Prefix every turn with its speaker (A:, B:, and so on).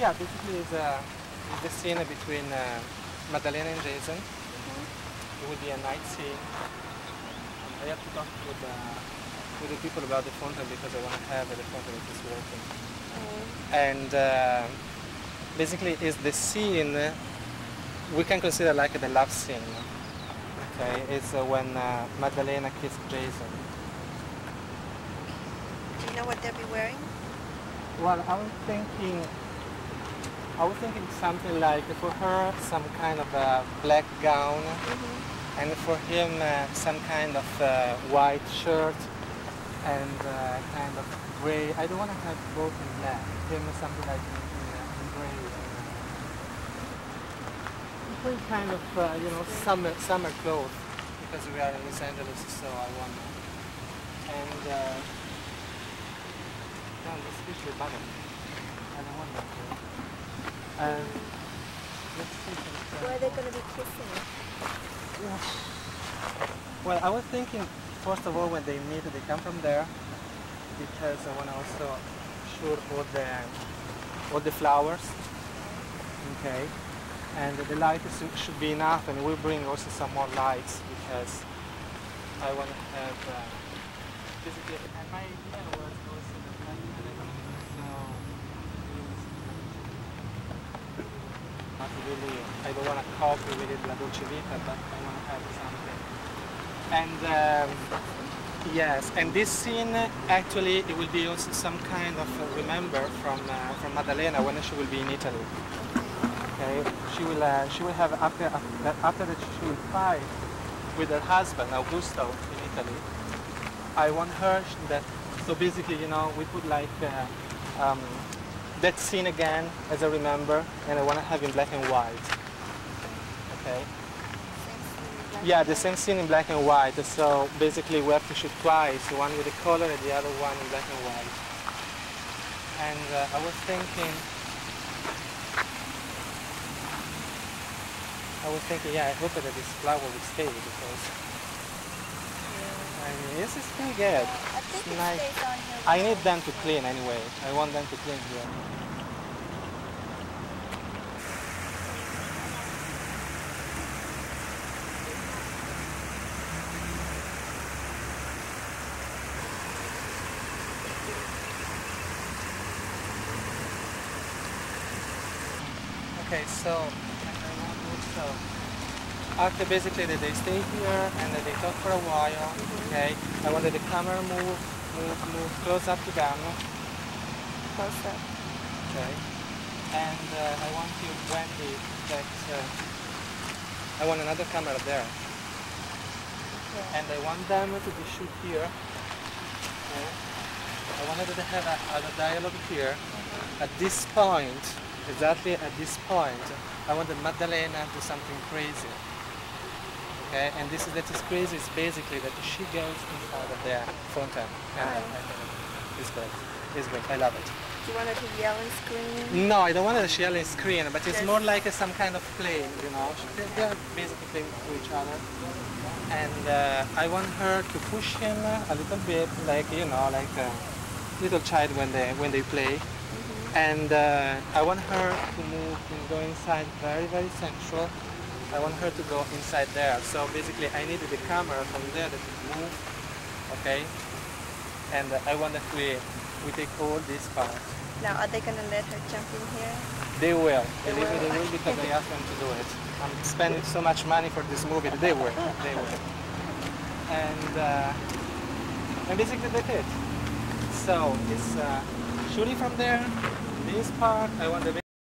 A: Yeah, basically it's the scene between Maddalena and Jason. It will be a night scene. I have to talk with the people about the fountain because I want to have the fountain that is working. And basically it's the scene we can consider like the love scene. Okay, it's when Maddalena kissed Jason.
B: Do you know what they'll be wearing?
A: Well, I was thinking something like, for her, some kind of a black gown, and for him, some kind of white shirt and kind of gray. I don't want to have both in black. Him something like in gray. Kind of, you know, summer clothes, because we are in Los Angeles, so I want to. And no, this fish with butter. I don't want that. Let's see.
B: Where are they going to be kissing?
A: Yeah. Well, I was thinking, first of all, when they meet, they come from there, because I want to also shoot all the flowers. Okay. And the light should be enough, and we'll bring also some more lights, because I want to have basically. And my idea was also the fact that not really. I don't want to copy with it La Dolce Vita, but I want to have something. And yes, and this scene actually it will be also some kind of remember from Maddalena when she will be in Italy. Okay, she will have after that she will fight with her husband Augusto in Italy. I want her that, so basically, you know, we put like that scene again as a remember, and I want to have in black and white. Okay. Yeah, the same scene in black and white. So basically, we have to shoot twice, one with the color and the other one in black and white. And I was thinking, yeah, I hope that this flower will stay, because I mean, this is pretty good.
B: I think
A: it's
B: it
A: nice.
B: stays on here.
A: I need them to clean anyway. I want them to clean here. Okay, so after basically that they stay here and that they talk for a while, okay, I wanted the camera move close up to them.
B: Close up.
A: Okay. And I want you, Wendy, that I want another camera there.
B: Okay.
A: And I want them to be shoot here. Okay. I wanted to have a dialogue here. At this point, exactly at this point, I wanted Maddalena to do something crazy. Okay, and that is crazy is basically that she goes inside of the fountain. And it's great. It's great. I love it.
B: Do you want her to yell and scream?
A: No, I don't want her to yell and scream, but it's more like some kind of play, you know. They are basically playing to each other. And I want her to push him a little bit, like, you know, like a little child when they play. And I want her to move and go inside very, very central. I want her to go inside there. So basically I needed the camera from there that would move, okay? And I want that we take all this part.
B: Now, are they going to let her jump in here?
A: They will. Believe me, they will, because I asked them to do it. I'm spending so much money for this movie. They will. They will. And basically that's it. So it's shooting from there. This part, I want the